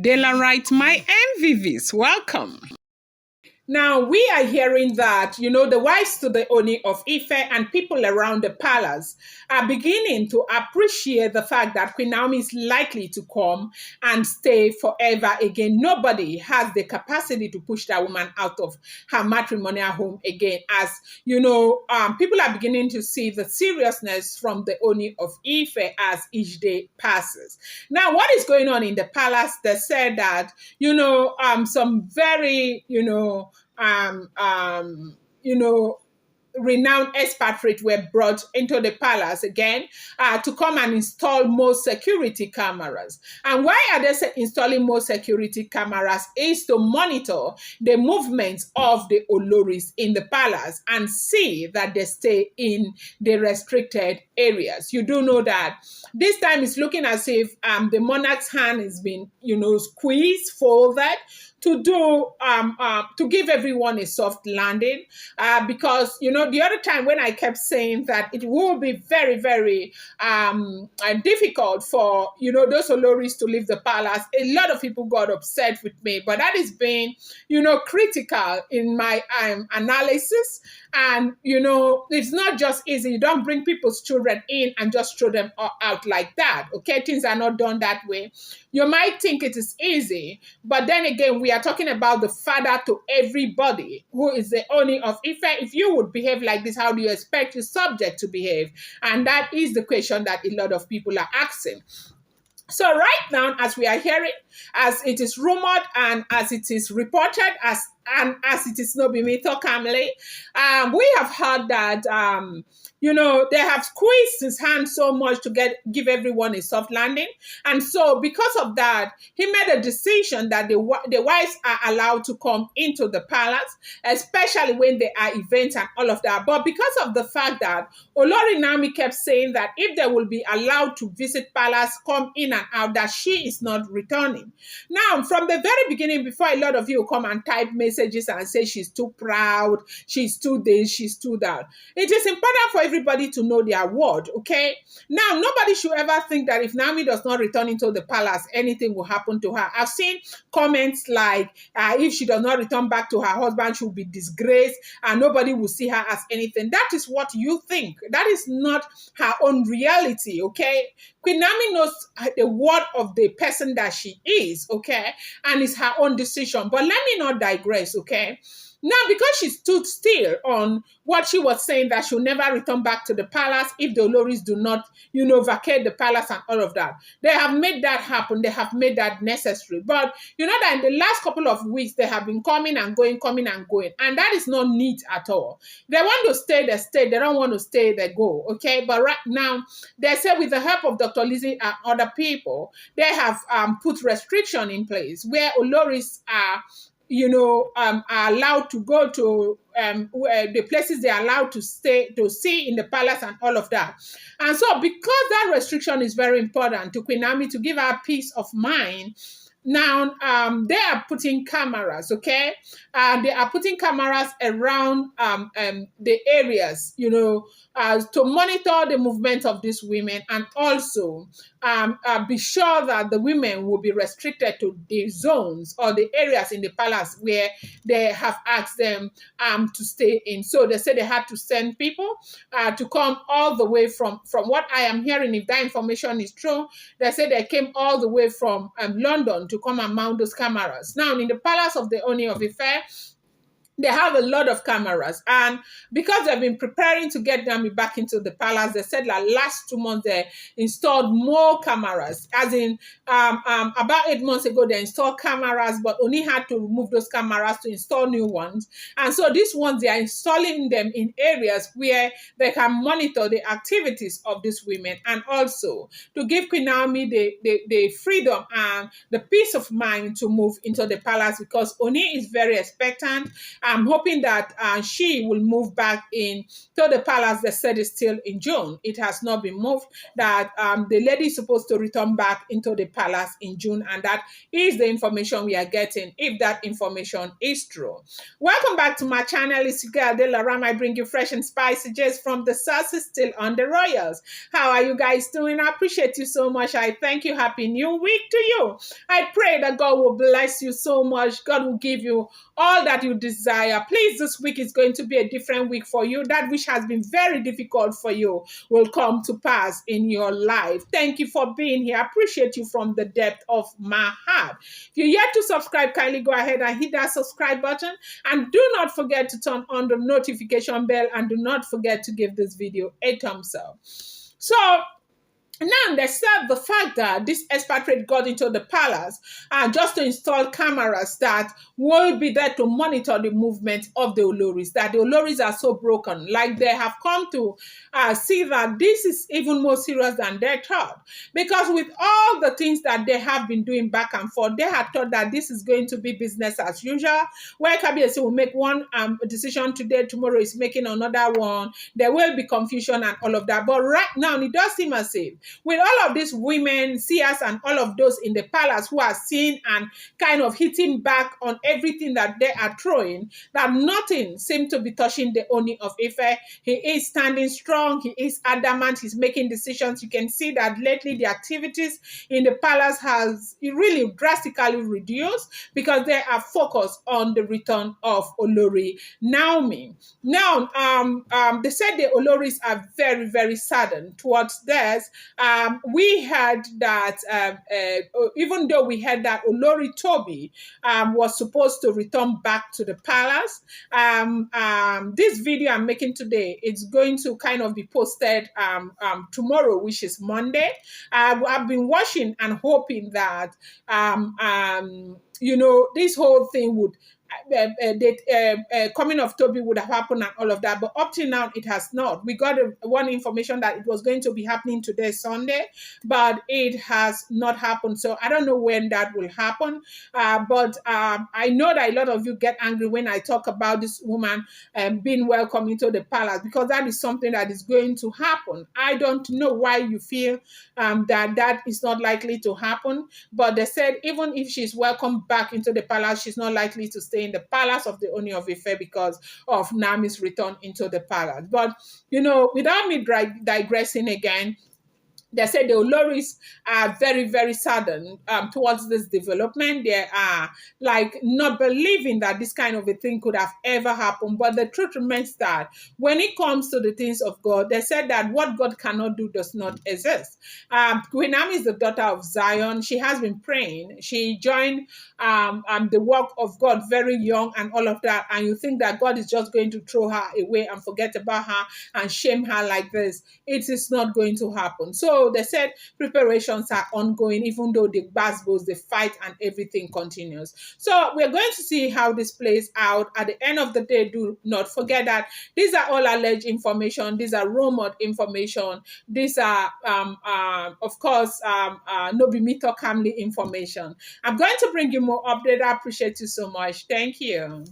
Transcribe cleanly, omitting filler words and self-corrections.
Daylight, my MVVs, welcome. Now, we are hearing that, the wives to the Ooni of Ife and people around the palace are beginning to appreciate the fact that Queen Naomi is likely to come and stay forever again. Nobody has the capacity to push that woman out of her matrimonial home again. As people are beginning to see the seriousness from the Ooni of Ife as each day passes. Now, what is going on in the palace? They said that, some very, um, um, you know, renowned expatriates were brought into the palace again to come and install more security cameras. And why are they installing more security cameras? Is to monitor the movements of the Oloris in the palace and see that they stay in the restricted areas. You do know that this time it's looking as if the monarch's hand has been, squeezed, folded, to give everyone a soft landing, because the other time when I kept saying that it will be very, very difficult for those Oloris to leave the palace, a lot of people got upset with me, but that is being critical in my analysis. And it's not just easy. You don't bring people's children in and just throw them out like that. Okay, things are not done that way. You might think it is easy, but then again, we are talking about the father to everybody who is the Ooni of Ife. If you would behave like this, how do you expect your subject to behave? And that is the question that a lot of people are asking. So right now, as we are hearing, as it is rumored and as it is reported, as it is not being thought calmly, we have heard that they have squeezed his hand so much to give everyone a soft landing, and so because of that, he made a decision that the wives are allowed to come into the palace, especially when there are events and all of that. But because of the fact that Olori Naomi kept saying that if they will be allowed to visit palace, come in and out, that she is not returning. Now, from the very beginning, before a lot of you come and type messages and say she's too proud, she's too this, she's too that, it is important for everybody to know their word, okay? Now, nobody should ever think that if Naomi does not return into the palace, anything will happen to her. I've seen comments like, if she does not return back to her husband, she will be disgraced and nobody will see her as anything. That is what you think. That is not her own reality, okay? Queen Naomi knows the word of the person that she is, okay? And it's her own decision. But let me not digress, okay? Now, because she stood still on what she was saying, that she'll never return back to the palace if the Oloris do not, vacate the palace and all of that. They have made that happen. They have made that necessary. But you know that in the last couple of weeks, they have been coming and going. And that is not neat at all. They want to stay, they stay. They don't want to stay, they go. Okay? But right now, they say with the help of Dr. Lizzie and other people, they have put restriction in place where Oloris are are allowed to go to the places they are allowed to stay, to see in the palace and all of that. And so because that restriction is very important to Queen Naomi to give her peace of mind, now, they are putting cameras, okay? They are putting cameras around the areas, to monitor the movement of these women, and also be sure that the women will be restricted to the zones or the areas in the palace where they have asked them to stay in. So they said they had to send people to come all the way from what I am hearing, if that information is true, they said they came all the way from London to come and mount those cameras. Now, in the palace of the Ooni of Ife, they have a lot of cameras, and because they've been preparing to get Naomi back into the palace, they said that last 2 months they installed more cameras. As in, about 8 months ago they installed cameras, but only had to remove those cameras to install new ones. And so these ones, they are installing them in areas where they can monitor the activities of these women, and also to give Queen Naomi the freedom and the peace of mind to move into the palace, because Oni is very expectant. I'm hoping that she will move back in to the palace. They said it's still in June. It has not been moved. That the lady is supposed to return back into the palace in June, and that is the information we are getting, if that information is true. Welcome back to my channel. It's your girl Delaram. I bring you fresh and spicy just from the sources, still on the royals. How are you guys doing? I appreciate you so much. I thank you. Happy new week to you. I pray that God will bless you so much. God will give you all that you desire. Please, this week is going to be a different week for you. That which has been very difficult for you will come to pass in your life. Thank you for being here. I appreciate you from the depth of my heart. If you're yet to subscribe, kindly go ahead and hit that subscribe button. And do not forget to turn on the notification bell, and do not forget to give this video a thumbs up. So, now, they said the fact that this expatriate got into the palace just to install cameras that will be there to monitor the movement of the Oloris, that the Oloris are so broken. Like they have come to see that this is even more serious than they thought. Because with all the things that they have been doing back and forth, they had thought that this is going to be business as usual, where Kabiyesi will make one decision today, tomorrow is making another one. There will be confusion and all of that. But right now, it does seem as if with all of these women, seers, and all of those in the palace who are seeing and kind of hitting back on everything that they are throwing, that nothing seems to be touching the Ooni of Ife. He is standing strong. He is adamant. He's making decisions. You can see that lately the activities in the palace has really drastically reduced because they are focused on the return of Olori Naomi. Now, they said the Oloris are very, very saddened towards this. We heard that even though we heard that Olori Toby was supposed to return back to the palace, this video I'm making today, it's going to kind of be posted tomorrow, which is Monday. I've been watching and hoping that this whole thing would coming of Toby would have happened and all of that, but up till now it has not. We got one information that it was going to be happening today, Sunday, but it has not happened. So I don't know when that will happen. But I know that a lot of you get angry when I talk about this woman being welcomed into the palace, because that is something that is going to happen. I don't know why you feel that is not likely to happen, but they said even if she's welcomed back into the palace, she's not likely to stay in the palace of the Ooni of Ife because of Nami's return into the palace. But, without me digressing again, they said the Oloris are very, very saddened towards this development. They are like not believing that this kind of a thing could have ever happened. But the truth remains that when it comes to the things of God, they said that what God cannot do does not exist. Queen Naomi is the daughter of Zion. She has been praying. She joined the work of God very young and all of that. And you think that God is just going to throw her away and forget about her and shame her like this. It is not going to happen. So they said preparations are ongoing, even though the goes, the fight and everything continues. So we're going to see how this plays out. At the end of the day, do not forget that these are all alleged information. These are rumored information. These are, of course, no be meet or calmly information. I'm going to bring you more update. I appreciate you so much. Thank you.